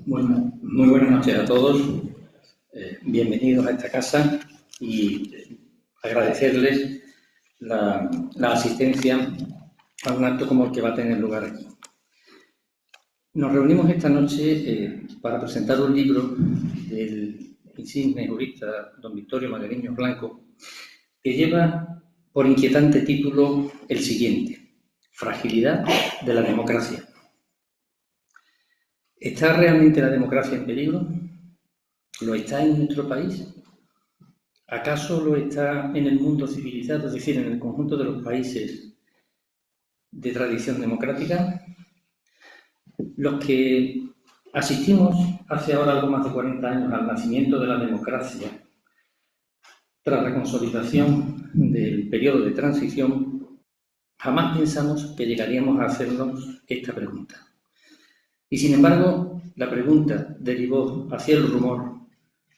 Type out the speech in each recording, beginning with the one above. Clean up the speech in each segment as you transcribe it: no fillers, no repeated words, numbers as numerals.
Muy buenas noches a todos. Bienvenidos a esta casa y agradecerles la asistencia a un acto como el que va a tener lugar aquí. Nos reunimos esta noche para presentar un libro del insigne jurista don Victorio Magariños Blanco, que lleva por inquietante título el siguiente: Fragilidad de la democracia. ¿Está realmente la democracia en peligro? ¿Lo está en nuestro país? ¿Acaso lo está en el mundo civilizado, es decir, en el conjunto de los países de tradición democrática? Los que asistimos hace ahora algo más de 40 años al nacimiento de la democracia, tras la consolidación del periodo de transición, jamás pensamos que llegaríamos a hacernos esta pregunta. Y sin embargo, la pregunta derivó hacia el rumor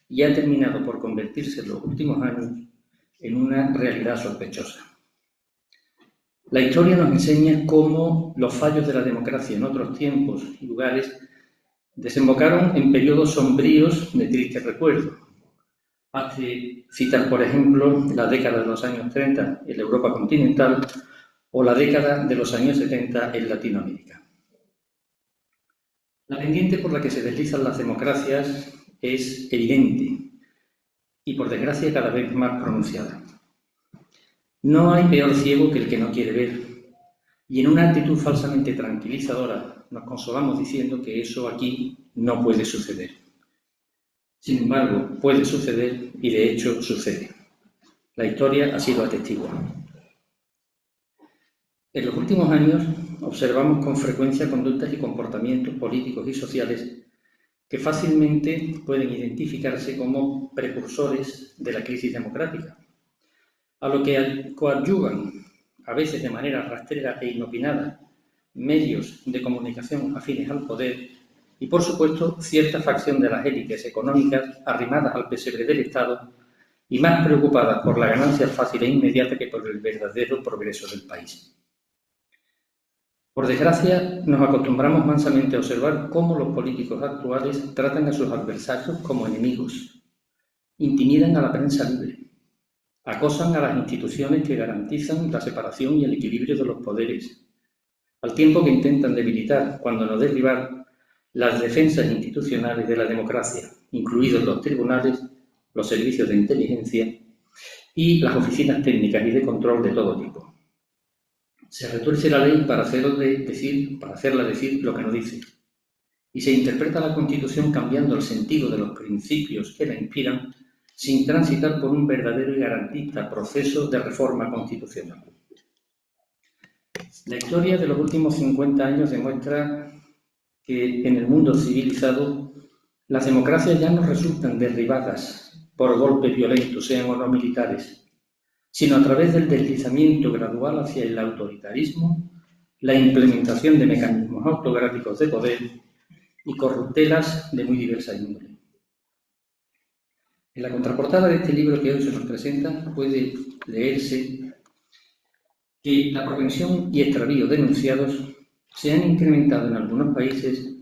y ha terminado por convertirse en los últimos años en una realidad sospechosa. La historia nos enseña cómo los fallos de la democracia en otros tiempos y lugares desembocaron en periodos sombríos de triste recuerdo. Hace citar, por ejemplo, la década de los años 30 en la Europa continental o la década de los años 70 en Latinoamérica. La pendiente por la que se deslizan las democracias es evidente y, por desgracia, cada vez más pronunciada. No hay peor ciego que el que no quiere ver, y en una actitud falsamente tranquilizadora nos consolamos diciendo que eso aquí no puede suceder. Sin embargo, puede suceder y de hecho sucede. La historia así lo atestigua. En los últimos años observamos con frecuencia conductas y comportamientos políticos y sociales que fácilmente pueden identificarse como precursores de la crisis democrática, a lo que coadyuvan, a veces de manera rastrera e inopinada, medios de comunicación afines al poder y, por supuesto, cierta facción de las élites económicas arrimadas al pesebre del Estado y más preocupadas por la ganancia fácil e inmediata que por el verdadero progreso del país. Por desgracia, nos acostumbramos mansamente a observar cómo los políticos actuales tratan a sus adversarios como enemigos, intimidan a la prensa libre, acosan a las instituciones que garantizan la separación y el equilibrio de los poderes, al tiempo que intentan debilitar, cuando no derribar, las defensas institucionales de la democracia, incluidos los tribunales, los servicios de inteligencia y las oficinas técnicas y de control de todo tipo. Se retuerce la ley para hacerla decir lo que no dice, y se interpreta la Constitución cambiando el sentido de los principios que la inspiran sin transitar por un verdadero y garantista proceso de reforma constitucional. La historia de los últimos 50 años demuestra que en el mundo civilizado las democracias ya no resultan derribadas por golpes violentos, sean o no militares, sino a través del deslizamiento gradual hacia el autoritarismo, la implementación de mecanismos autocráticos de poder y corruptelas de muy diversa índole. En la contraportada de este libro que hoy se nos presenta puede leerse que la propensión y extravío denunciados se han incrementado en algunos países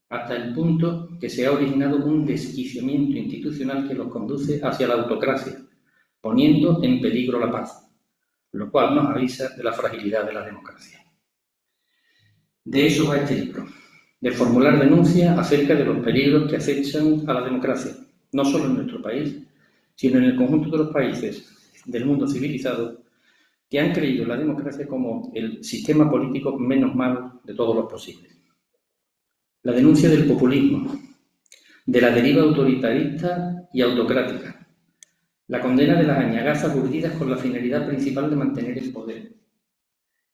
hasta el punto que se ha originado un desquiciamiento institucional que los conduce hacia la autocracia, poniendo en peligro la paz, lo cual nos avisa de la fragilidad de la democracia. De eso va este libro, de formular denuncias acerca de los peligros que acechan a la democracia, no solo en nuestro país, sino en el conjunto de los países del mundo civilizado que han creído en la democracia como el sistema político menos malo de todos los posibles. La denuncia del populismo, de la deriva autoritarista y autocrática, la condena de las añagazas urdidas con la finalidad principal de mantener el poder,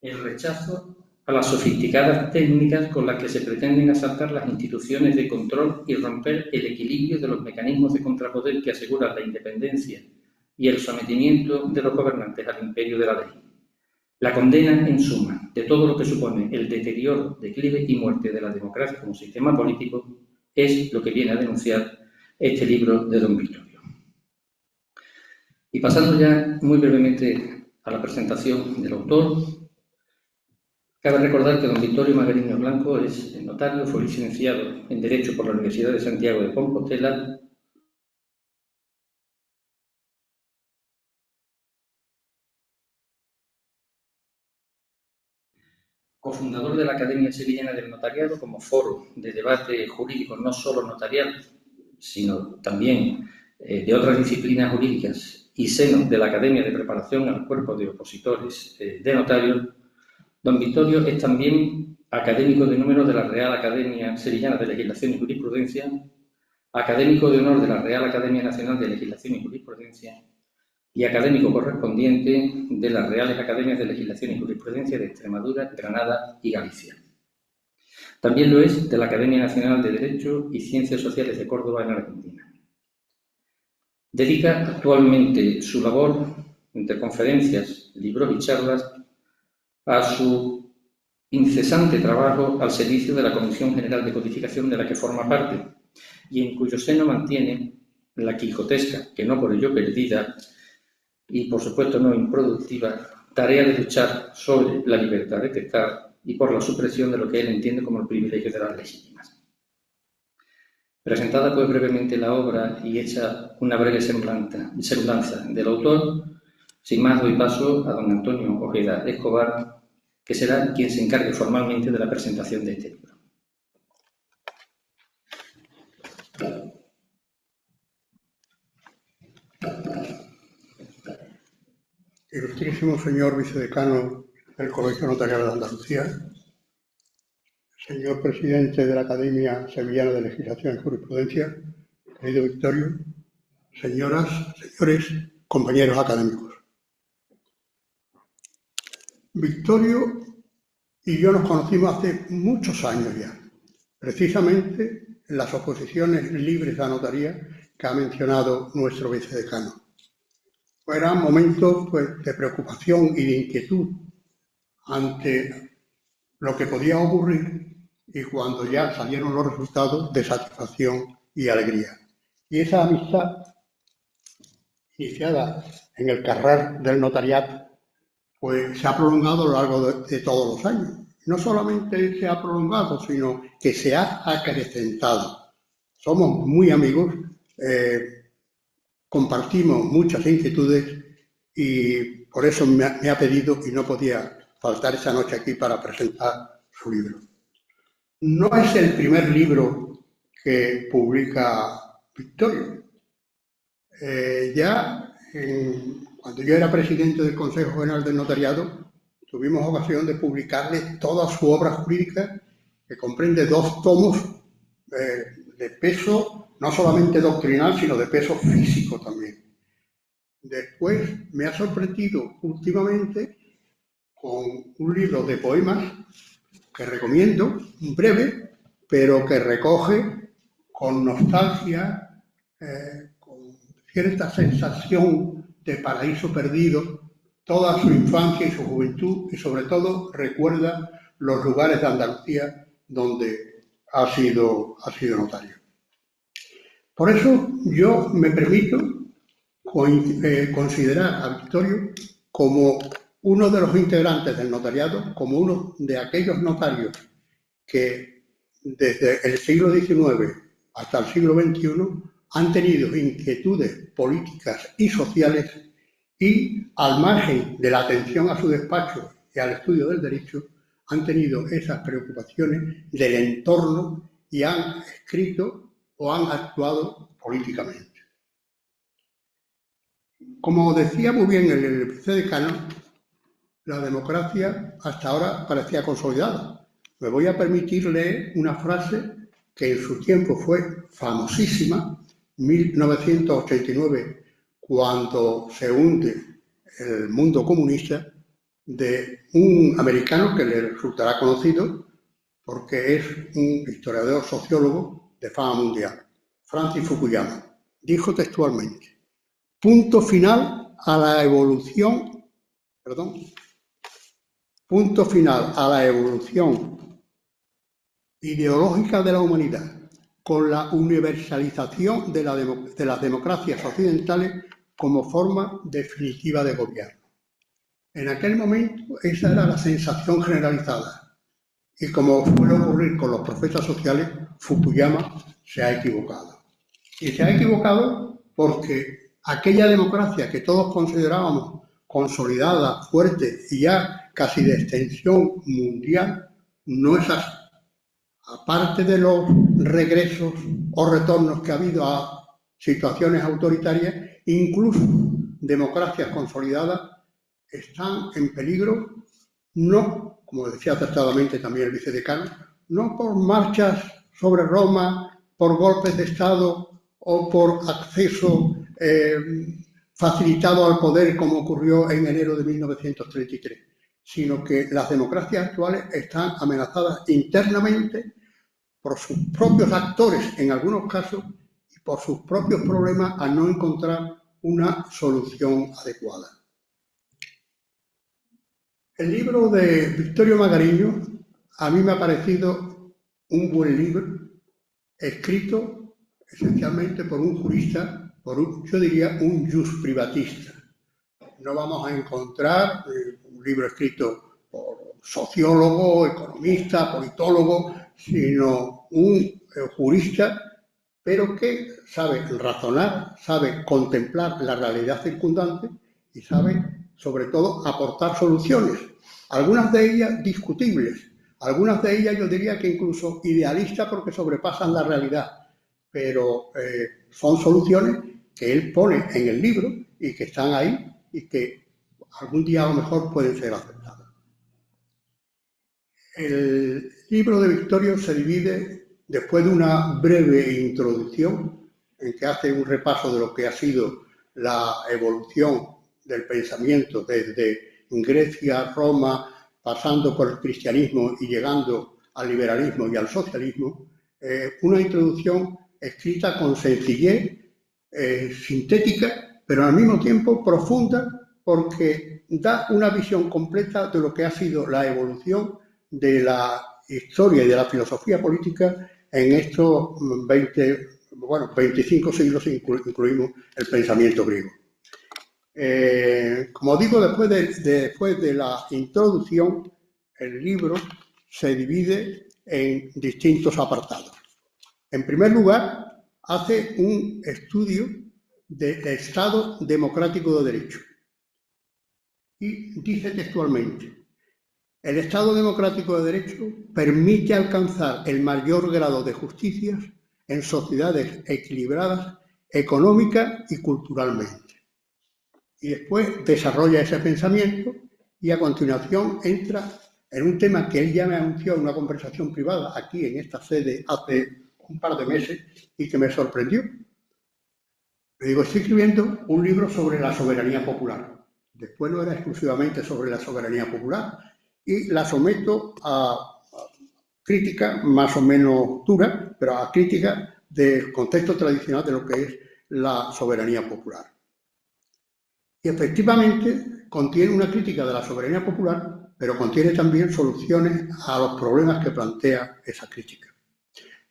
el rechazo a las sofisticadas técnicas con las que se pretenden asaltar las instituciones de control y romper el equilibrio de los mecanismos de contrapoder que aseguran la independencia y el sometimiento de los gobernantes al imperio de la ley. La condena, en suma, de todo lo que supone el deterioro, declive y muerte de la democracia como sistema político es lo que viene a denunciar este libro de don Victorio. Y pasando ya muy brevemente a la presentación del autor, Cabe recordar que don Victorio Magariño Blanco es notario, fue licenciado en Derecho por la Universidad de Santiago de Compostela, cofundador de la Academia Sevillana del Notariado como foro de debate jurídico no solo notarial, sino también de otras disciplinas jurídicas y seno de la Academia de Preparación al Cuerpo de Opositores de Notarios. Don Victorio es también académico de número de la Real Academia Sevillana de Legislación y Jurisprudencia, académico de honor de la Real Academia Nacional de Legislación y Jurisprudencia y académico correspondiente de las Reales Academias de Legislación y Jurisprudencia de Extremadura, Granada y Galicia. También lo es de la Academia Nacional de Derecho y Ciencias Sociales de Córdoba en Argentina. Dedica actualmente su labor entre conferencias, libros y charlas a su incesante trabajo al servicio de la Comisión General de Codificación de la que forma parte y en cuyo seno mantiene la quijotesca, que no por ello perdida y por supuesto no improductiva, tarea de luchar sobre la libertad de testar y por la supresión de lo que él entiende como el privilegio de las legítimas. Presentada pues brevemente la obra y hecha una breve semblanza del autor, sin más doy paso a don Antonio Ojeda Escobar, que será quien se encargue formalmente de la presentación de este libro. Ilustrísimo señor vicedecano del Colegio Notarial de Andalucía, señor presidente de la Academia Sevillana de Legislación y Jurisprudencia, querido Victorio, señoras, señores, compañeros académicos. Victorio y yo nos conocimos hace muchos años ya, precisamente en las oposiciones libres a notaría que ha mencionado nuestro vicedecano. Eran momentos de preocupación y de inquietud ante lo que podía ocurrir y cuando ya salieron los resultados, de satisfacción y alegría. Y esa amistad, iniciada en el carrer del notariado, pues se ha prolongado a lo largo de todos los años. No solamente se ha prolongado, sino que se ha acrecentado. Somos muy amigos, compartimos muchas inquietudes y por eso me ha pedido y no podía faltar esa noche aquí para presentar su libro. No es el primer libro que publica Victorio. Cuando yo era presidente del Consejo General del Notariado, tuvimos ocasión de publicarle toda su obra jurídica, que comprende 2 tomos de peso, no solamente doctrinal, sino de peso físico también. Después me ha sorprendido últimamente con un libro de poemas que recomiendo, breve, pero que recoge con nostalgia, con cierta sensación de paraíso perdido, toda su infancia y su juventud, y sobre todo recuerda los lugares de Andalucía donde ha sido notario. Por eso yo me permito considerar a Victorio como uno de los integrantes del notariado, como uno de aquellos notarios que desde el siglo XIX hasta el siglo XXI han tenido inquietudes políticas y sociales y, al margen de la atención a su despacho y al estudio del derecho, han tenido esas preocupaciones del entorno y han escrito o han actuado políticamente. Como decía muy bien el vicedecano, la democracia hasta ahora parecía consolidada. Me voy a permitir leer una frase que en su tiempo fue famosísima, 1989, cuando se hunde el mundo comunista, de un americano que le resultará conocido porque es un historiador sociólogo de fama mundial, Francis Fukuyama. Dijo textualmente: punto final a la evolución ideológica de la humanidad, con la universalización de las democracias occidentales como forma definitiva de gobierno. En aquel momento esa era la sensación generalizada. Y como suele ocurrir con los profetas sociales, Fukuyama se ha equivocado. Y se ha equivocado porque aquella democracia que todos considerábamos consolidada, fuerte y ya casi de extensión mundial, no es así. Aparte de los regresos o retornos que ha habido a situaciones autoritarias, incluso democracias consolidadas están en peligro, no, como decía acertadamente también el vicedecano, no por marchas sobre Roma, por golpes de Estado o por acceso facilitado al poder como ocurrió en enero de 1933, sino que las democracias actuales están amenazadas internamente por sus propios actores en algunos casos y por sus propios problemas a no encontrar una solución adecuada. El libro de Victorio Magariño a mí me ha parecido un buen libro, escrito esencialmente por un jurista, yo diría un jus-privatista. No vamos a encontrar un libro escrito por sociólogo, economista, politólogo, sino un jurista, pero que sabe razonar, sabe contemplar la realidad circundante y sabe, sobre todo, aportar soluciones, algunas de ellas discutibles, algunas de ellas yo diría que incluso idealistas porque sobrepasan la realidad, pero son soluciones que él pone en el libro y que están ahí y que algún día a lo mejor pueden ser aceptadas. El libro de Victorio se divide, después de una breve introducción en que hace un repaso de lo que ha sido la evolución del pensamiento desde Grecia, Roma, pasando por el cristianismo y llegando al liberalismo y al socialismo, una introducción escrita con sencillez, sintética, pero al mismo tiempo profunda, porque da una visión completa de lo que ha sido la evolución de la historia y de la filosofía política en estos 25 siglos, si incluimos el pensamiento griego. Como digo, después de la introducción, el libro se divide en distintos apartados. En primer lugar, hace un estudio del Estado democrático de derecho y dice textualmente: el Estado democrático de derecho permite alcanzar el mayor grado de justicia en sociedades equilibradas económica y culturalmente. Y después desarrolla ese pensamiento y a continuación entra en un tema que él ya me anunció en una conversación privada aquí en esta sede hace un par de meses y que me sorprendió. Le digo, estoy escribiendo un libro sobre la soberanía popular. Después no era exclusivamente sobre la soberanía popular y la someto a crítica más o menos dura, pero a crítica del contexto tradicional de lo que es la soberanía popular. Y efectivamente contiene una crítica de la soberanía popular, pero contiene también soluciones a los problemas que plantea esa crítica.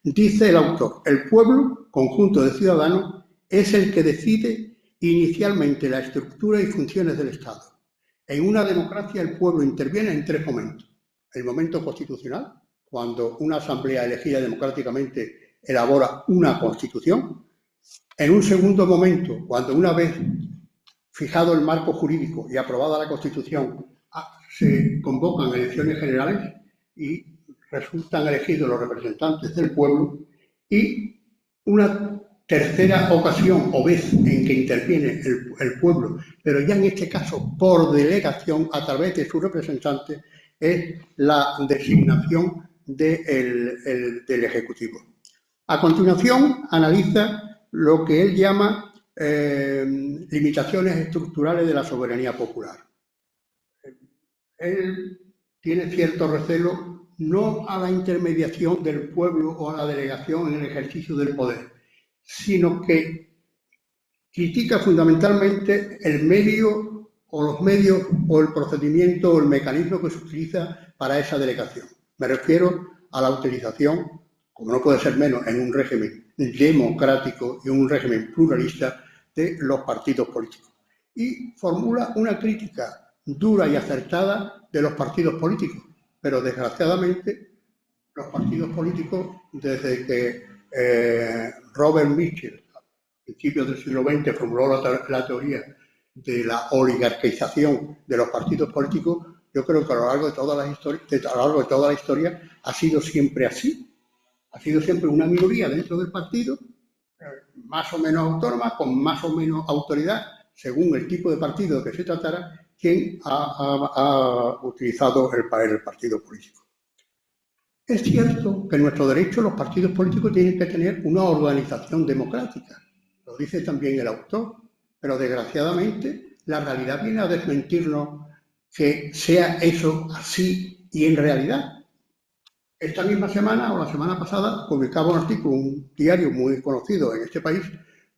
Dice el autor: el pueblo, conjunto de ciudadanos, es el que decide inicialmente la estructura y funciones del Estado. En una democracia el pueblo interviene en tres momentos. El momento constitucional, cuando una asamblea elegida democráticamente elabora una constitución. En un segundo momento, cuando una vez fijado el marco jurídico y aprobada la Constitución, se convocan elecciones generales y resultan elegidos los representantes del pueblo. Y una tercera ocasión o vez en que interviene el pueblo, pero ya en este caso por delegación a través de sus representantes, es la designación del Ejecutivo. A continuación analiza lo que él llama limitaciones estructurales de la soberanía popular. Él tiene cierto recelo no a la intermediación del pueblo o a la delegación en el ejercicio del poder, sino que critica fundamentalmente el medio o los medios o el procedimiento o el mecanismo que se utiliza para esa delegación. Me refiero a la utilización, como no puede ser menos en un régimen democrático y un régimen pluralista, de los partidos políticos. Y formula una crítica dura y acertada de los partidos políticos. Pero desgraciadamente los partidos políticos, desde que Robert Mitchell, a principios del siglo XX, formuló la teoría de la oligarquización de los partidos políticos, yo creo que a lo largo de toda la historia ha sido siempre así. Ha sido siempre una minoría dentro del partido, más o menos autónoma, con más o menos autoridad, según el tipo de partido que se tratara, quien ha utilizado el partido político. Es cierto que en nuestro derecho los partidos políticos tienen que tener una organización democrática, lo dice también el autor, pero desgraciadamente la realidad viene a desmentirnos que sea eso así y en realidad. Esta misma semana o la semana pasada publicaba un artículo, un diario muy conocido en este país,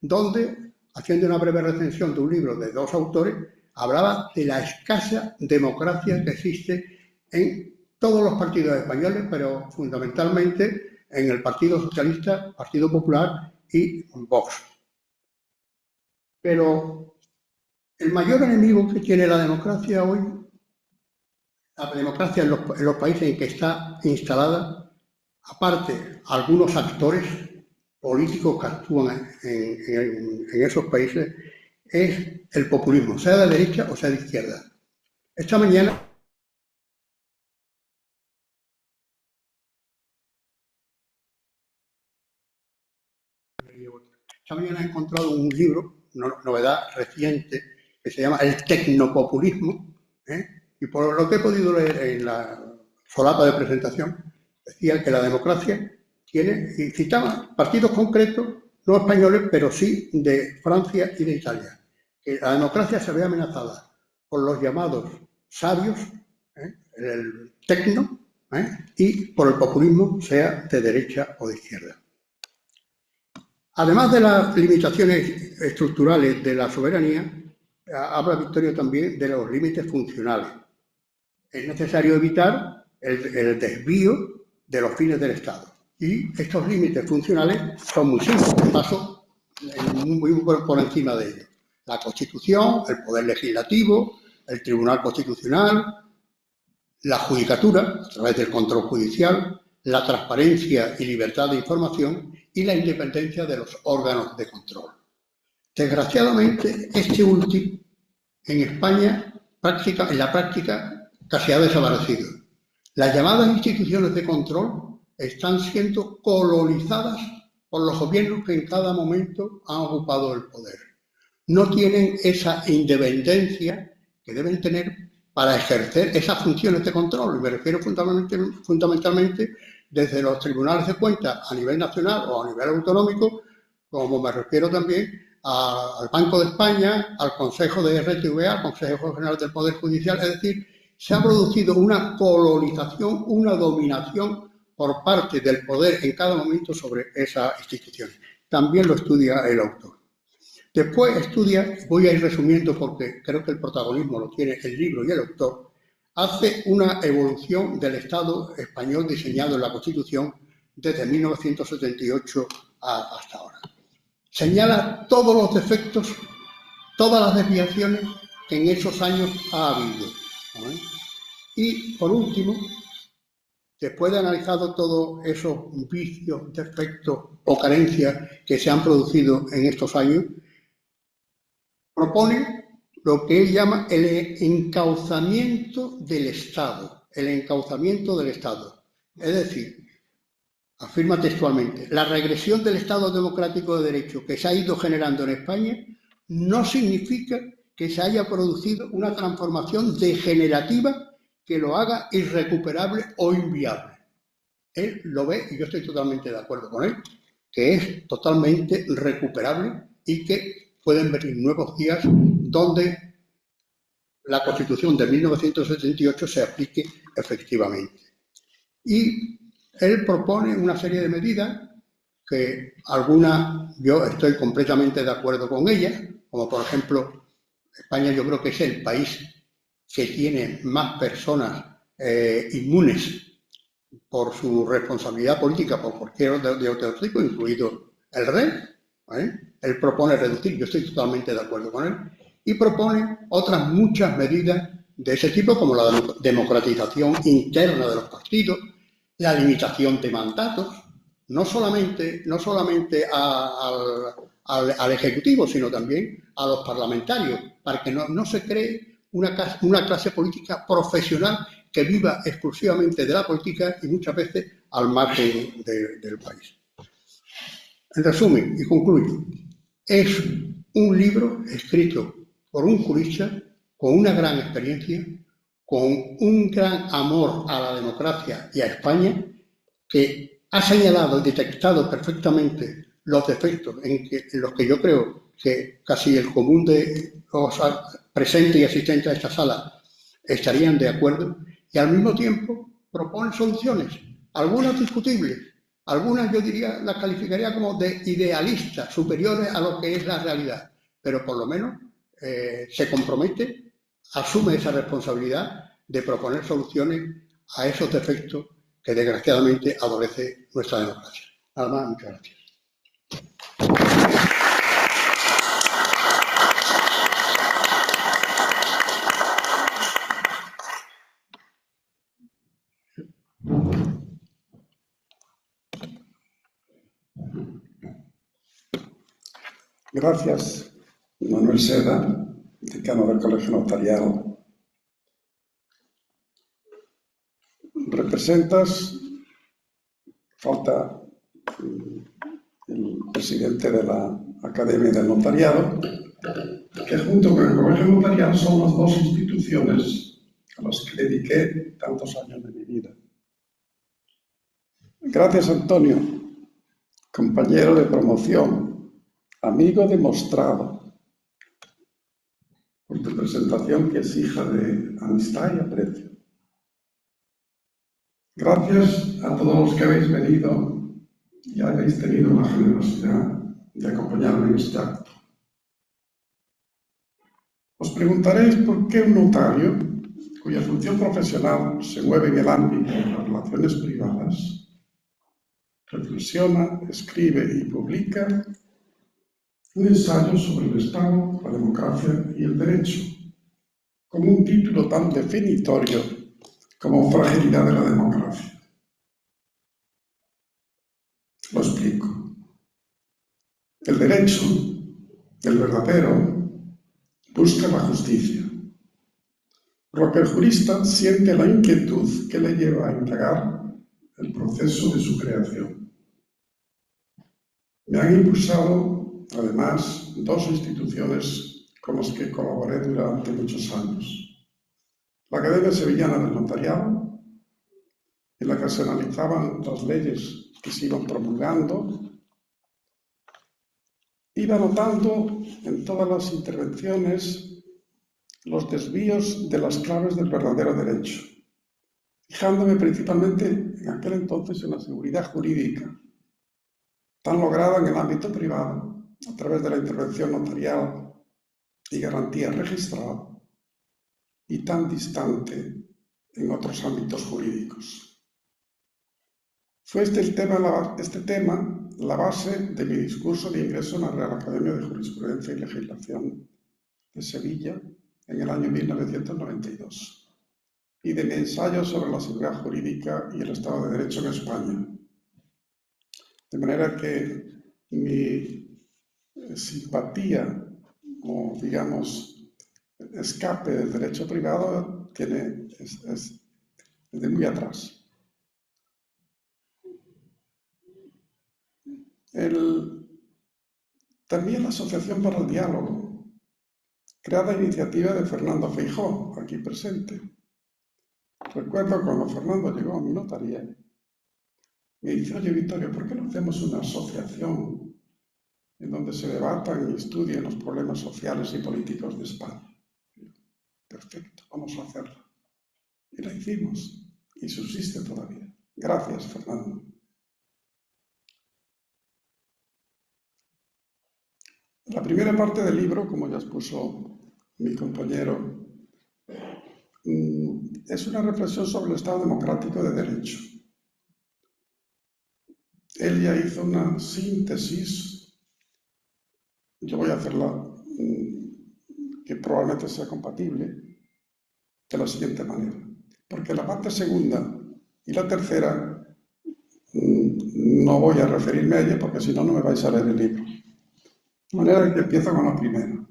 donde, haciendo una breve recensión de un libro de dos autores, hablaba de la escasa democracia que existe en todos los partidos españoles, pero fundamentalmente en el Partido Socialista, Partido Popular y Vox. Pero el mayor enemigo que tiene la democracia hoy, la democracia en los países en que está instalada, aparte algunos actores políticos que actúan en esos países, es el populismo, sea de derecha o sea de izquierda. Esta mañana he encontrado un libro, novedad reciente, que se llama El tecnopopulismo, y por lo que he podido leer en la solapa de presentación, decía que la democracia tiene, y citaba partidos concretos, no españoles, pero sí de Francia y de Italia, que la democracia se ve amenazada por los llamados sabios, el tecno, y por el populismo, sea de derecha o de izquierda. Además de las limitaciones estructurales de la soberanía, habla Victorio también de los límites funcionales. Es necesario evitar el desvío de los fines del Estado. Y estos límites funcionales son muy simples, paso muy por encima de ellos. La Constitución, el Poder Legislativo, el Tribunal Constitucional, la Judicatura, a través del control judicial, la transparencia y libertad de información y la independencia de los órganos de control. Desgraciadamente, este último en España, en la práctica, casi ha desaparecido. Las llamadas instituciones de control están siendo colonizadas por los gobiernos que en cada momento han ocupado el poder. No tienen esa independencia que deben tener para ejercer esas funciones de control. Me refiero fundamentalmente desde los tribunales de cuentas a nivel nacional o a nivel autonómico, como me refiero también al Banco de España, al Consejo de RTVA, al Consejo General del Poder Judicial. Es decir, se ha producido una colonización, una dominación por parte del poder en cada momento sobre esas instituciones. También lo estudia el autor. Después estudia, voy a ir resumiendo porque creo que el protagonismo lo tiene el libro y el autor, hace una evolución del Estado español diseñado en la Constitución desde 1978 hasta ahora. Señala todos los defectos, todas las desviaciones que en esos años ha habido. Y, por último, después de analizado todos esos vicios, defectos o carencias que se han producido en estos años, propone lo que él llama el encauzamiento del Estado. El encauzamiento del Estado. Es decir, afirma textualmente, la regresión del Estado democrático de derecho que se ha ido generando en España no significa que se haya producido una transformación degenerativa que lo haga irrecuperable o inviable. Él lo ve, y yo estoy totalmente de acuerdo con él, que es totalmente recuperable y que pueden venir nuevos días donde la Constitución de 1978 se aplique efectivamente. Y él propone una serie de medidas que algunas yo estoy completamente de acuerdo con ellas, como por ejemplo, España yo creo que es el país que tiene más personas inmunes por su responsabilidad política por cualquier de otro tipo, incluido el rey. Él propone reducir, yo estoy totalmente de acuerdo con él, y propone otras muchas medidas de ese tipo, como la democratización interna de los partidos, la limitación de mandatos, no solamente al Ejecutivo, sino también a los parlamentarios, para que no se cree una clase política profesional que viva exclusivamente de la política y muchas veces al margen del país. En resumen, y concluyo, es un libro escrito por un jurista con una gran experiencia, con un gran amor a la democracia y a España, que ha señalado y detectado perfectamente los defectos en los que yo creo que casi el común de los presentes y asistentes a esta sala estarían de acuerdo, y al mismo tiempo propone soluciones, algunas discutibles, algunas yo diría, las calificaría como de idealistas, superiores a lo que es la realidad, pero por lo menos se compromete, asume esa responsabilidad de proponer soluciones a esos defectos que desgraciadamente adolece nuestra democracia. Nada más, muchas gracias. Gracias, Manuel Seda, decano del Colegio Notarial. Representas, falta el presidente de la Academia del Notariado, que junto con el Colegio Notarial son las dos instituciones a las que dediqué tantos años de mi vida. Gracias, Antonio, compañero de promoción, amigo demostrado, por tu presentación que es hija de amistad y aprecio. Gracias a todos los que habéis venido y habéis tenido la generosidad de acompañarme en este acto. Os preguntaréis por qué un notario, cuya función profesional se mueve en el ámbito de las relaciones privadas, reflexiona, escribe y publica un ensayo sobre el Estado, la democracia y el derecho, con un título tan definitorio como Fragilidad de la democracia. Lo explico. El derecho, el verdadero, busca la justicia, por lo que el jurista siente la inquietud que le lleva a indagar el proceso de su creación. Me han impulsado, además, dos instituciones con las que colaboré durante muchos años. La Academia Sevillana del Notariado, en la que se analizaban las leyes que se iban promulgando. Iba notando en todas las intervenciones los desvíos de las claves del verdadero derecho, fijándome principalmente en aquel entonces en la seguridad jurídica, tan lograda en el ámbito privado a través de la intervención notarial y garantía registrada, y tan distante en otros ámbitos jurídicos. Fue este tema la base de mi discurso de ingreso en la Real Academia de Jurisprudencia y Legislación de Sevilla en el año 1992 y de mi ensayo sobre la seguridad jurídica y el Estado de Derecho en España. De manera que mi simpatía o, digamos, escape del derecho privado es de muy atrás. También la Asociación para el Diálogo, creada a iniciativa de Fernando Feijóo, aquí presente. Recuerdo cuando Fernando llegó a mi notaría, me dice: oye, Vittorio, ¿por qué no hacemos una asociación en donde se debatan y estudien los problemas sociales y políticos de España? Perfecto, vamos a hacerla. Y la hicimos, y subsiste todavía. Gracias, Fernando. La primera parte del libro, como ya expuso mi compañero, es una reflexión sobre el Estado democrático de derecho. Él ya hizo una síntesis, yo voy a hacerla, que probablemente sea compatible, de la siguiente manera, porque la parte segunda y la tercera no voy a referirme a ella porque si no, no me vais a leer el libro. De manera que empiezo con la primera.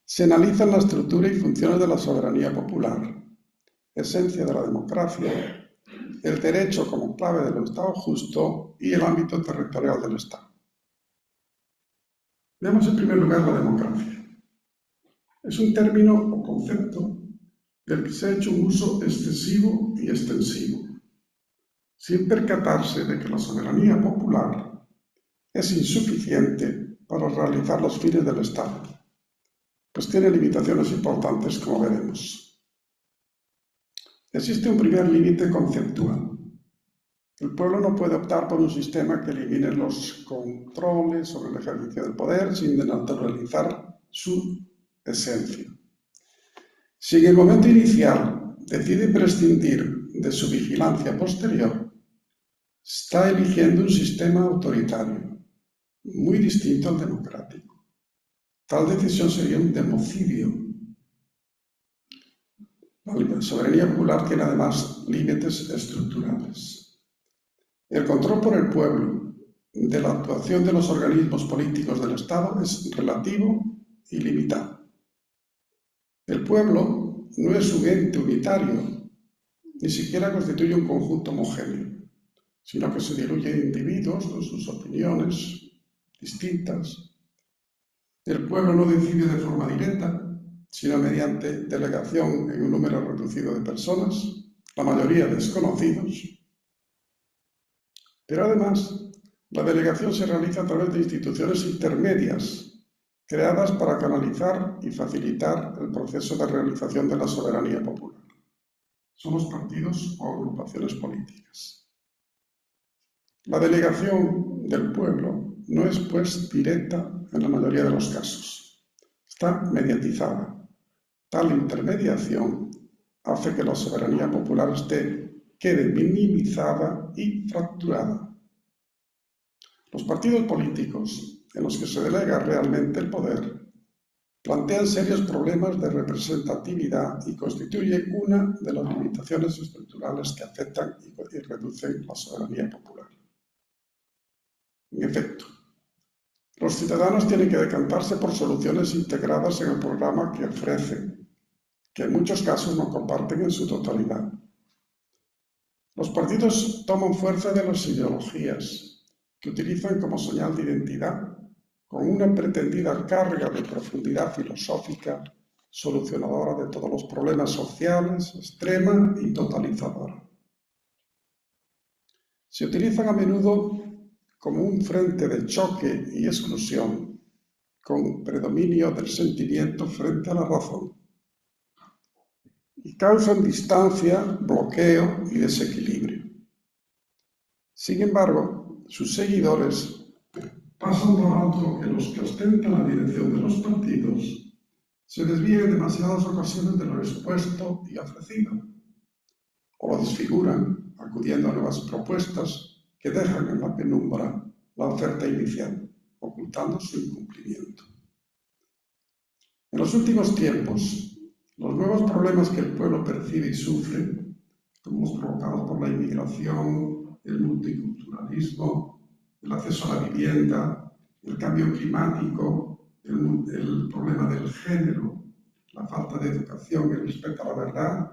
Se analizan la estructura y funciones de la soberanía popular, esencia de la democracia, el derecho como clave del Estado justo y el ámbito territorial del Estado. Veamos en primer lugar la democracia. Es un término o concepto del que se ha hecho un uso excesivo y extensivo, sin percatarse de que la soberanía popular es insuficiente para realizar los fines del Estado, pues tiene limitaciones importantes, como veremos. Existe un primer límite conceptual. El pueblo no puede optar por un sistema que elimine los controles sobre el ejercicio del poder sin desnaturalizar su esencia. Si en el momento inicial decide prescindir de su vigilancia posterior, está eligiendo un sistema autoritario, muy distinto al democrático. Tal decisión sería un democidio. La soberanía popular tiene además límites estructurales. El control por el pueblo de la actuación de los organismos políticos del Estado es relativo y limitado. El pueblo no es un ente unitario, ni siquiera constituye un conjunto homogéneo, sino que se diluye en individuos con sus opiniones distintas. El pueblo no decide de forma directa, sino mediante delegación en un número reducido de personas, la mayoría desconocidos. Pero además, la delegación se realiza a través de instituciones intermedias, creadas para canalizar y facilitar el proceso de realización de la soberanía popular. Son los partidos o agrupaciones políticas. La delegación del pueblo no es, pues, directa en la mayoría de los casos. Está mediatizada. Tal intermediación hace que la soberanía popular quede minimizada y fracturada. Los partidos políticos en los que se delega realmente el poder plantean serios problemas de representatividad y constituye una de las limitaciones estructurales que afectan y reducen la soberanía popular. En efecto, los ciudadanos tienen que decantarse por soluciones integradas en el programa que ofrecen, que en muchos casos no comparten en su totalidad. Los partidos toman fuerza de las ideologías, que utilizan como señal de identidad, con una pretendida carga de profundidad filosófica, solucionadora de todos los problemas sociales, extrema y totalizadora. Se utilizan a menudo como un frente de choque y exclusión, con predominio del sentimiento frente a la razón, y causan distancia, bloqueo y desequilibrio. Sin embargo, sus seguidores pasan por alto que los que ostentan la dirección de los partidos se desvían en demasiadas ocasiones de lo expuesto y ofrecido, o lo desfiguran acudiendo a nuevas propuestas que dejan en la penumbra la oferta inicial, ocultando su incumplimiento. En los últimos tiempos, los nuevos problemas que el pueblo percibe y sufre, como los provocados por la inmigración, el multiculturalismo, el acceso a la vivienda, el cambio climático, el problema del género, la falta de educación y el respeto a la verdad,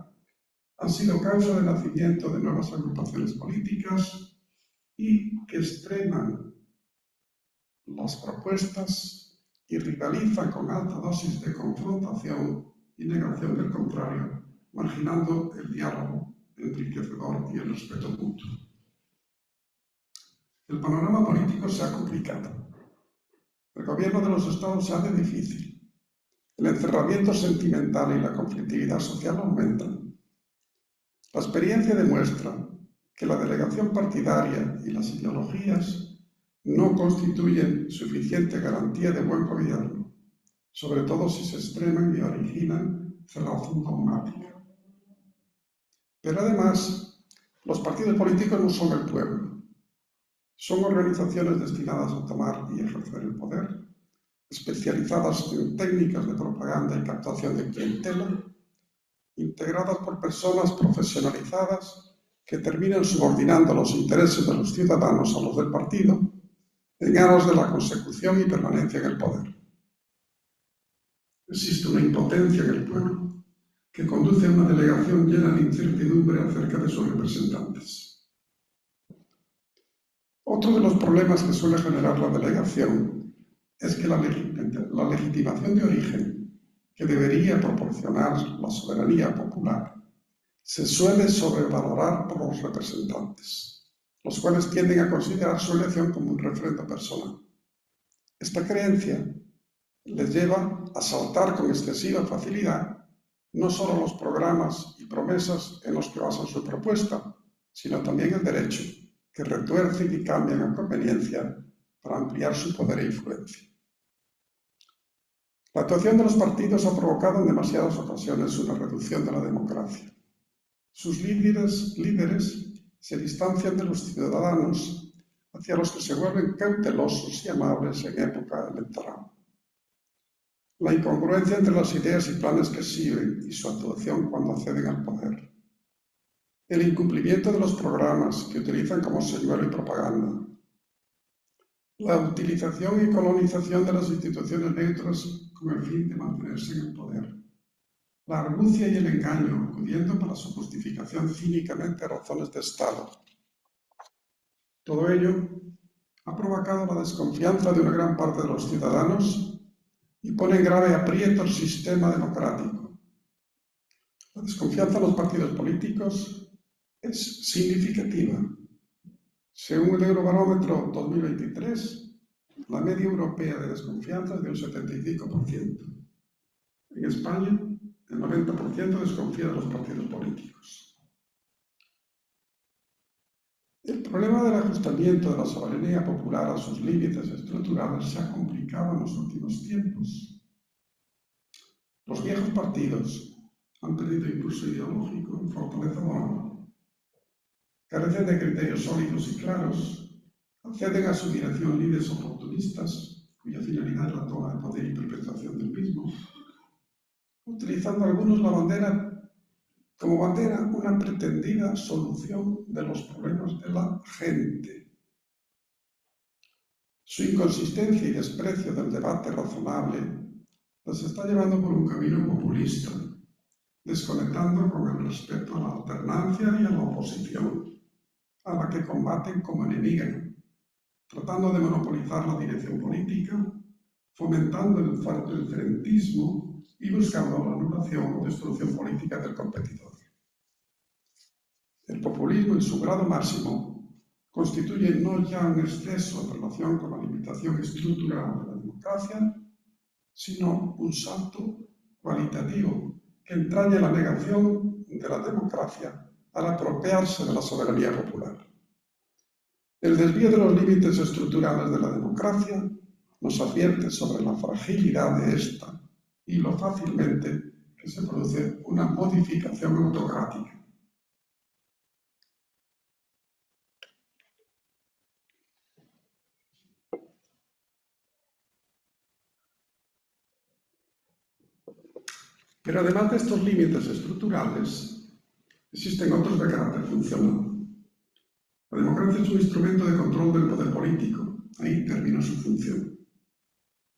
han sido causa del nacimiento de nuevas agrupaciones políticas y que extreman las propuestas y rivalizan con alta dosis de confrontación y negación del contrario, marginando el diálogo enriquecedor y el respeto mutuo. El panorama político se ha complicado. El gobierno de los estados se hace difícil. El encerramiento sentimental y la conflictividad social aumentan. La experiencia demuestra que la delegación partidaria y las ideologías no constituyen suficiente garantía de buen gobierno, sobre todo si se extreman y originan cerrazón dogmática. Pero además, los partidos políticos no son el pueblo. Son organizaciones destinadas a tomar y ejercer el poder, especializadas en técnicas de propaganda y captación de clientela, integradas por personas profesionalizadas que terminan subordinando los intereses de los ciudadanos a los del partido en aras de la consecución y permanencia en el poder. Existe una impotencia en el pueblo que conduce a una delegación llena de incertidumbre acerca de sus representantes. Otro de los problemas que suele generar la delegación es que la legitimación de origen que debería proporcionar la soberanía popular se suele sobrevalorar por los representantes, los cuales tienden a considerar su elección como un refrendo personal. Esta creencia les lleva a saltar con excesiva facilidad no solo los programas y promesas en los que basan su propuesta, sino también el derecho, que retuercen y cambian a conveniencia para ampliar su poder e influencia. La actuación de los partidos ha provocado en demasiadas ocasiones una reducción de la democracia. Sus líderes se distancian de los ciudadanos, hacia los que se vuelven cautelosos y amables en época electoral. La incongruencia entre las ideas y planes que siguen y su actuación cuando acceden al poder. El incumplimiento de los programas que utilizan como señuelo y propaganda. La utilización y colonización de las instituciones neutras con el fin de mantenerse en el poder. La argucia y el engaño, acudiendo para su justificación cínicamente a razones de Estado. Todo ello ha provocado la desconfianza de una gran parte de los ciudadanos y pone en grave aprieto el sistema democrático. La desconfianza en los partidos políticos es significativa. Según el Eurobarómetro 2023, la media europea de desconfianza es de un 75%. En España, el 90% desconfía de los partidos políticos. El problema del ajustamiento de la soberanía popular a sus límites estructurales se ha complicado en los últimos tiempos. Los viejos partidos han perdido impulso ideológico y fortaleza moral. Carecen de criterios sólidos y claros, acceden a su dirección líderes oportunistas, cuya finalidad es la toma de poder y perpetuación del mismo, utilizando algunos como bandera una pretendida solución de los problemas de la gente. Su inconsistencia y desprecio del debate razonable los está llevando por un camino populista, desconectando con el respeto a la alternancia y a la oposición, a la que combaten como enemiga, tratando de monopolizar la dirección política, fomentando el frentismo y buscando la anulación o destrucción política del competidor. El populismo en su grado máximo constituye no ya un exceso en relación con la limitación estructural de la democracia, sino un salto cualitativo que entraña la negación de la democracia al apropiarse de la soberanía popular. El desvío de los límites estructurales de la democracia nos advierte sobre la fragilidad de esta y lo fácilmente que se produce una modificación autocrática. Pero además de estos límites estructurales, existen otros de carácter funcional. La democracia es un instrumento de control del poder político. Ahí termina su función.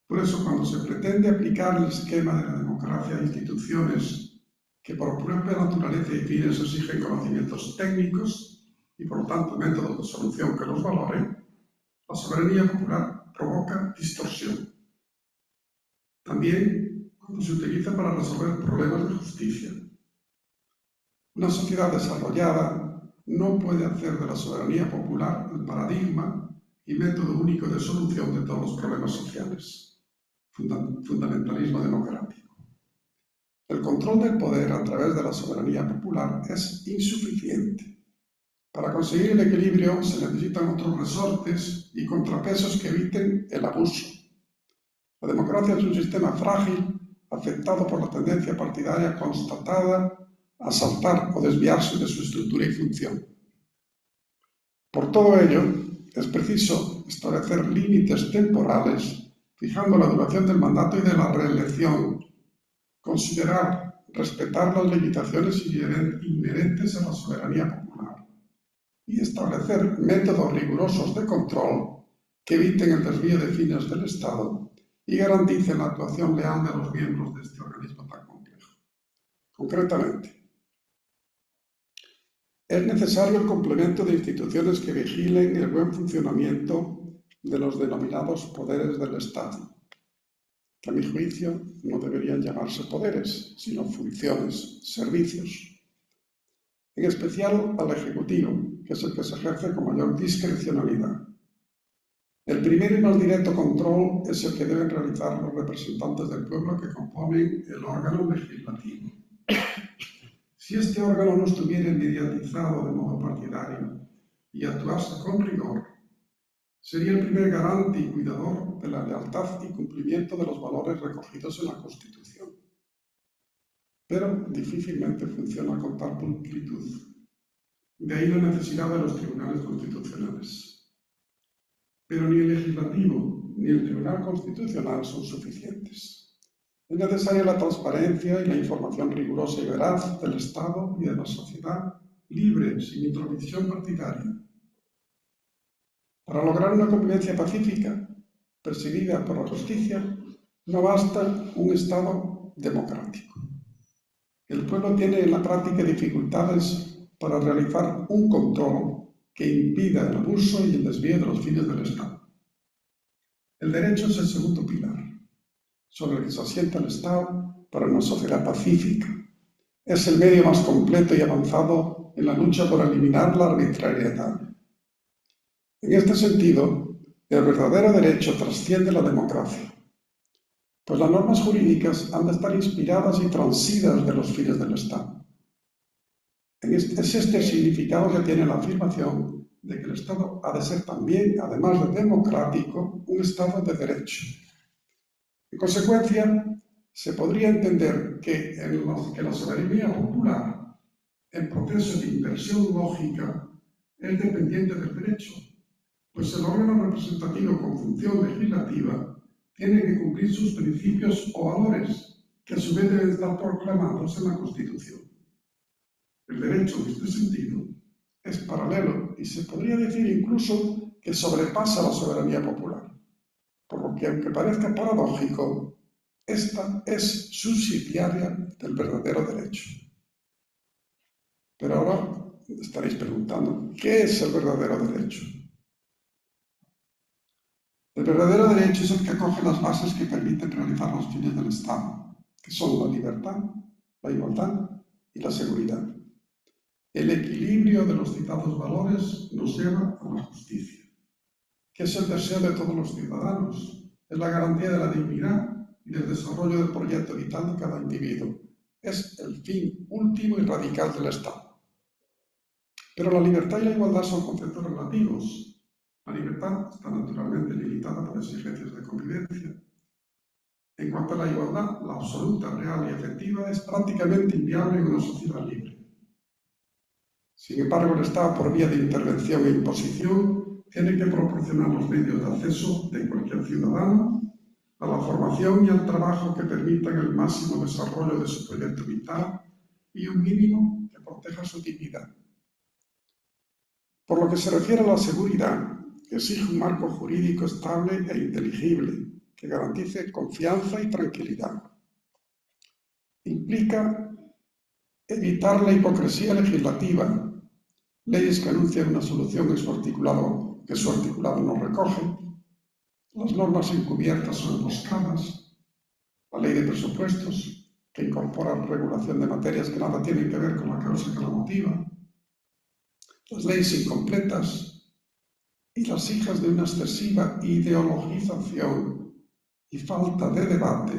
Por eso, cuando se pretende aplicar el esquema de la democracia a instituciones que por propia naturaleza y fines exigen conocimientos técnicos y por lo tanto métodos de solución que los valoren, la soberanía popular provoca distorsión. También cuando se utiliza para resolver problemas de justicia. Una sociedad desarrollada no puede hacer de la soberanía popular el paradigma y método único de solución de todos los problemas sociales. Fundamentalismo democrático. El control del poder a través de la soberanía popular es insuficiente. Para conseguir el equilibrio se necesitan otros resortes y contrapesos que eviten el abuso. La democracia es un sistema frágil afectado por la tendencia partidaria constatada a saltar o desviarse de su estructura y función. Por todo ello, es preciso establecer límites temporales, fijando la duración del mandato y de la reelección, considerar respetar las limitaciones inherentes a la soberanía popular y establecer métodos rigurosos de control que eviten el desvío de fines del Estado y garanticen la actuación leal de los miembros de este organismo tan complejo. Concretamente, es necesario el complemento de instituciones que vigilen el buen funcionamiento de los denominados poderes del Estado, que a mi juicio no deberían llamarse poderes, sino funciones, servicios. En especial al Ejecutivo, que es el que se ejerce con mayor discrecionalidad. El primer y más directo control es el que deben realizar los representantes del pueblo que componen el órgano legislativo. Si este órgano no estuviera mediatizado de modo partidario y actuase con rigor, sería el primer garante y cuidador de la lealtad y cumplimiento de los valores recogidos en la Constitución. Pero difícilmente funciona con tal pulcritud. De ahí la necesidad de los tribunales constitucionales. Pero ni el legislativo ni el Tribunal Constitucional son suficientes. Es necesaria la transparencia y la información rigurosa y veraz del Estado y de la sociedad, libre, sin intromisión partidaria. Para lograr una convivencia pacífica, perseguida por la justicia, no basta un Estado democrático. El pueblo tiene en la práctica dificultades para realizar un control que impida el abuso y el desvío de los fines del Estado. El derecho es el segundo pilar sobre el que se asienta el Estado para una sociedad pacífica. Es el medio más completo y avanzado en la lucha por eliminar la arbitrariedad. En este sentido, el verdadero derecho trasciende la democracia, pues las normas jurídicas han de estar inspiradas y transidas de los fines del Estado. Es este el significado que tiene la afirmación de que el Estado ha de ser también, además de democrático, un Estado de derecho. En consecuencia, se podría entender que la soberanía popular, en proceso de inversión lógica, es dependiente del derecho, pues el órgano representativo con función legislativa tiene que cumplir sus principios o valores, que a su vez deben estar proclamados en la Constitución. El derecho, en este sentido, es paralelo y se podría decir incluso que sobrepasa la soberanía popular. Por lo que, aunque parezca paradójico, esta es subsidiaria del verdadero derecho. Pero ahora estaréis preguntando, ¿qué es el verdadero derecho? El verdadero derecho es el que acoge las bases que permiten realizar los fines del Estado, que son la libertad, la igualdad y la seguridad. El equilibrio de los citados valores nos lleva a la justicia, que es el deseo de todos los ciudadanos, es la garantía de la dignidad y del desarrollo del proyecto vital de cada individuo. Es el fin último y radical del Estado. Pero la libertad y la igualdad son conceptos relativos. La libertad está naturalmente limitada por exigencias de convivencia. En cuanto a la igualdad, la absoluta, real y efectiva es prácticamente inviable en una sociedad libre. Sin embargo, el Estado, por vía de intervención e imposición, tiene que proporcionar los medios de acceso de cualquier ciudadano a la formación y al trabajo que permitan el máximo desarrollo de su proyecto vital y un mínimo que proteja su dignidad. Por lo que se refiere a la seguridad, exige un marco jurídico estable e inteligible que garantice confianza y tranquilidad. Implica evitar la hipocresía legislativa, leyes que anuncian una solución que su articulado no recoge, las normas encubiertas o emboscadas, la ley de presupuestos, que incorpora regulación de materias que nada tienen que ver con la causa que la motiva, las leyes incompletas y las hijas de una excesiva ideologización y falta de debate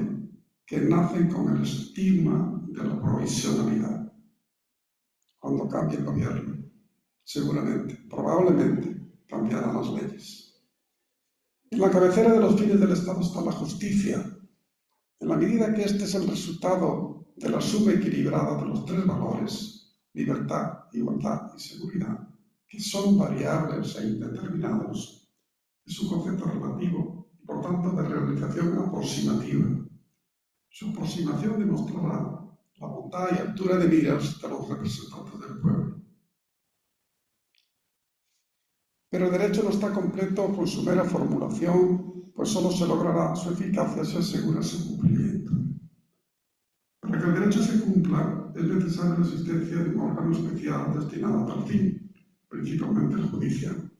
que nacen con el estigma de la provisionalidad. Cuando cambie el gobierno, seguramente, probablemente, cambiarán las leyes. En la cabecera de los fines del Estado está la justicia. En la medida que este es el resultado de la suma equilibrada de los tres valores, libertad, igualdad y seguridad, que son variables e indeterminados, es un concepto relativo y, por tanto, de realización aproximativa. Su aproximación demostrará la bondad y altura de miras de los representantes del pueblo. Pero el derecho no está completo con su mera formulación, pues solo se logrará su eficacia si asegura su cumplimiento. Para que el derecho se cumpla, es necesaria la existencia de un órgano especial destinado a tal fin, principalmente el judicial.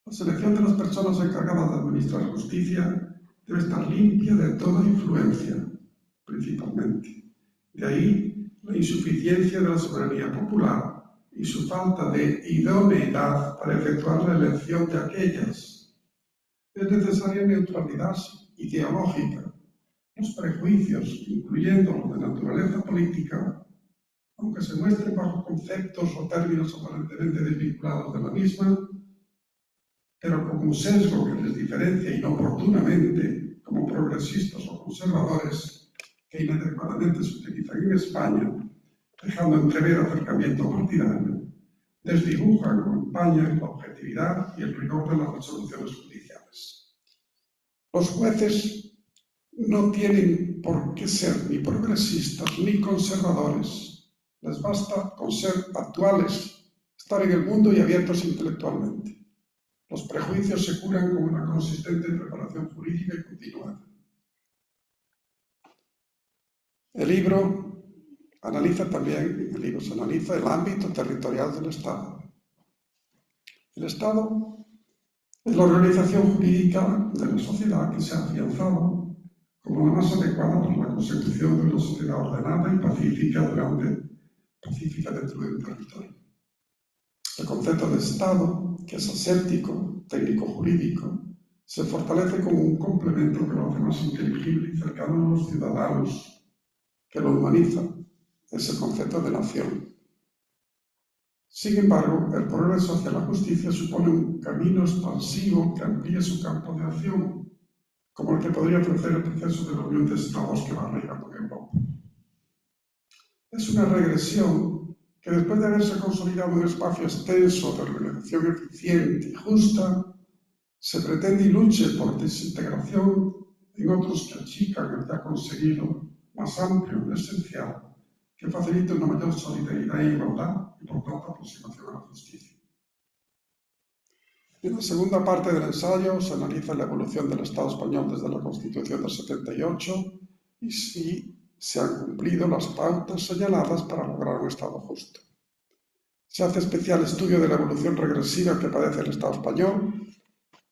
La selección de las personas encargadas de administrar justicia debe estar limpia de toda influencia, principalmente. De ahí la insuficiencia de la soberanía popular y su falta de idoneidad para efectuar la elección de aquellas. Es necesaria neutralidad ideológica. Los prejuicios, incluyendo los de naturaleza política, aunque se muestren bajo conceptos o términos aparentemente desvinculados de la misma, pero con un sesgo que les diferencia inoportunamente como progresistas o conservadores que inadecuadamente se utilizan en España, dejando entrever acercamiento partidario, desdibujan o empañan la objetividad y el rigor de las resoluciones judiciales. Los jueces no tienen por qué ser ni progresistas ni conservadores. Les basta con ser actuales, estar en el mundo y abiertos intelectualmente. Los prejuicios se curan con una consistente preparación jurídica y continuada. El libro analiza también, en el libro se analiza el ámbito territorial del Estado. El Estado es la organización jurídica de la sociedad que se ha afianzado como la más adecuada para la consecución de una sociedad ordenada y pacífica dentro de un territorio. El concepto de Estado, que es aséptico, técnico-jurídico, se fortalece como un complemento que lo hace más inteligible y cercano a los ciudadanos, que lo humaniza. Es el concepto de nación. Sin embargo, el progreso hacia la justicia supone un camino expansivo que amplía su campo de acción, como el que podría ofrecer el proceso de la Unión de Estados que va arraigando en Europa. Es una regresión que, después de haberse consolidado un espacio extenso de organización eficiente y justa, se pretende y luche por desintegración en otros que achican el ya conseguido más amplio y esencial, que facilite una mayor solidaridad e igualdad y, por tanto, aproximación a la justicia. En la segunda parte del ensayo se analiza la evolución del Estado español desde la Constitución del 78 y si se han cumplido las pautas señaladas para lograr un Estado justo. Se hace especial estudio de la evolución regresiva que padece el Estado español,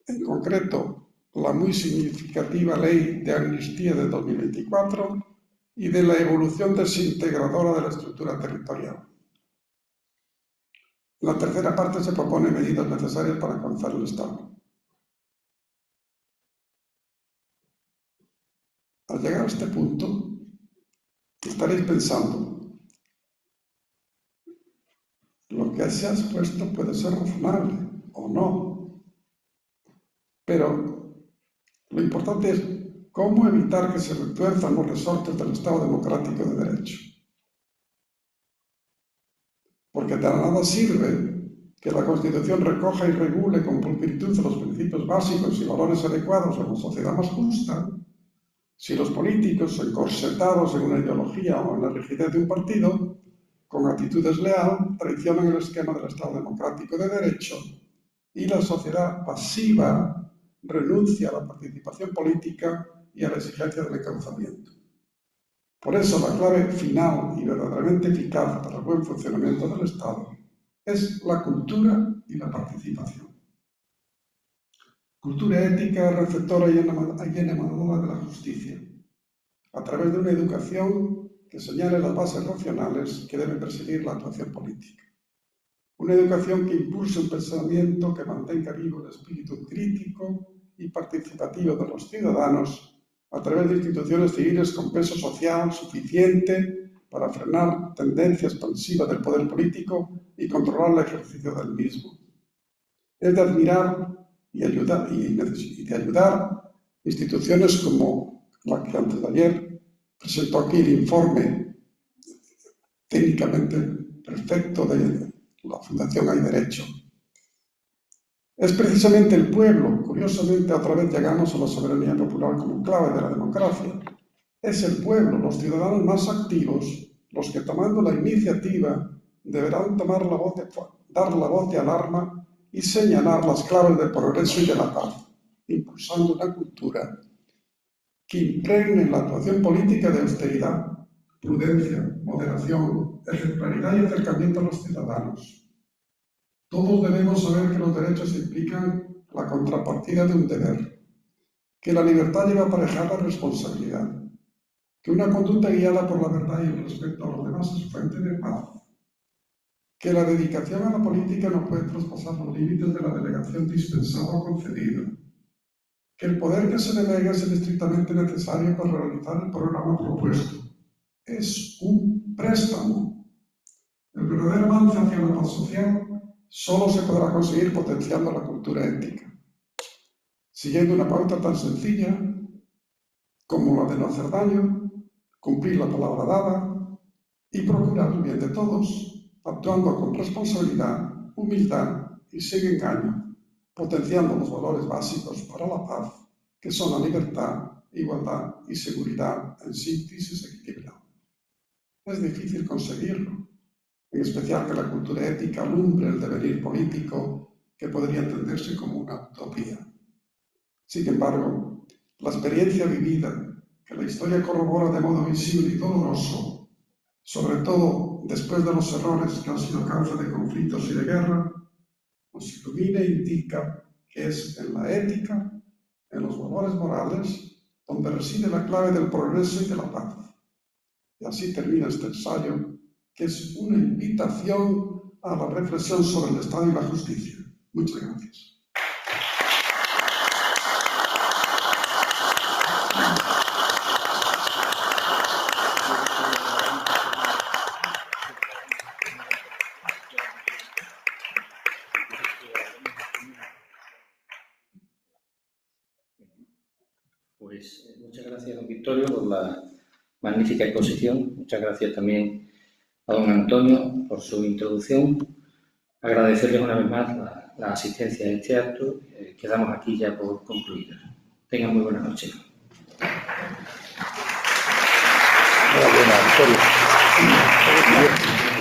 en concreto la muy significativa Ley de Amnistía de 2024 y de la evolución desintegradora de la estructura territorial. En la tercera parte se propone medidas necesarias para alcanzar el Estado. Al llegar a este punto, estaréis pensando, lo que se ha expuesto puede ser razonable o no, pero lo importante es cómo evitar que se retuerzan los resortes del Estado democrático de derecho. Porque de nada sirve que la Constitución recoja y regule con pulcritud los principios básicos y valores adecuados a una sociedad más justa si los políticos, encorsetados en una ideología o en la rigidez de un partido, con actitud desleal, traicionan el esquema del Estado democrático de derecho y la sociedad pasiva renuncia a la participación política y a la exigencia del encauzamiento. Por eso, la clave final y verdaderamente eficaz para el buen funcionamiento del Estado es la cultura y la participación. Cultura ética, receptora y enamoradora de la justicia, a través de una educación que señale las bases racionales que deben presidir la actuación política. Una educación que impulse un pensamiento que mantenga vivo el espíritu crítico y participativo de los ciudadanos a través de instituciones civiles con peso social suficiente para frenar tendencia expansiva del poder político y controlar el ejercicio del mismo. Es de admirar y de ayudar instituciones como la que antes de ayer presentó aquí el informe técnicamente perfecto de la Fundación Hay Derecho. Es precisamente el pueblo, curiosamente otra vez llegamos a la soberanía popular como clave de la democracia, Es el pueblo, los ciudadanos más activos, los que tomando la iniciativa deberán dar la voz de alarma y señalar las claves del progreso y de la paz, impulsando una cultura que impregne la actuación política de austeridad, prudencia, moderación, ejemplaridad y acercamiento a los ciudadanos. Todos debemos saber que los derechos implican la contrapartida de un deber, que la libertad lleva aparejada responsabilidad, que una conducta guiada por la verdad y el respeto a los demás es fuente de paz, que la dedicación a la política no puede traspasar los límites de la delegación dispensada o concedida, que el poder que se delega es el estrictamente necesario para realizar el programa propuesto. Es un préstamo. El verdadero avance hacia la paz social solo se podrá conseguir potenciando la cultura ética, siguiendo una pauta tan sencilla como la de no hacer daño, cumplir la palabra dada y procurar el bien de todos, actuando con responsabilidad, humildad y sin engaño, potenciando los valores básicos para la paz, que son la libertad, igualdad y seguridad en síntesis equilibrada. Es difícil conseguirlo, en especial que la cultura ética alumbre el devenir político que podría entenderse como una utopía. Sin embargo, la experiencia vivida, que la historia corrobora de modo visible y doloroso, sobre todo después de los errores que han sido causa de conflictos y de guerra, nos ilumina e indica que es en la ética, en los valores morales, donde reside la clave del progreso y de la paz. Y así termina este ensayo, que es una invitación a la reflexión sobre el Estado y la justicia. Muchas gracias. Pues muchas gracias, don Victorio, por la magnífica exposición. Muchas gracias también a don Antonio por su introducción. Agradecerles una vez más la asistencia a este acto. Quedamos aquí ya por concluir. Tengan muy buenas noches. Muy buena, Victorio.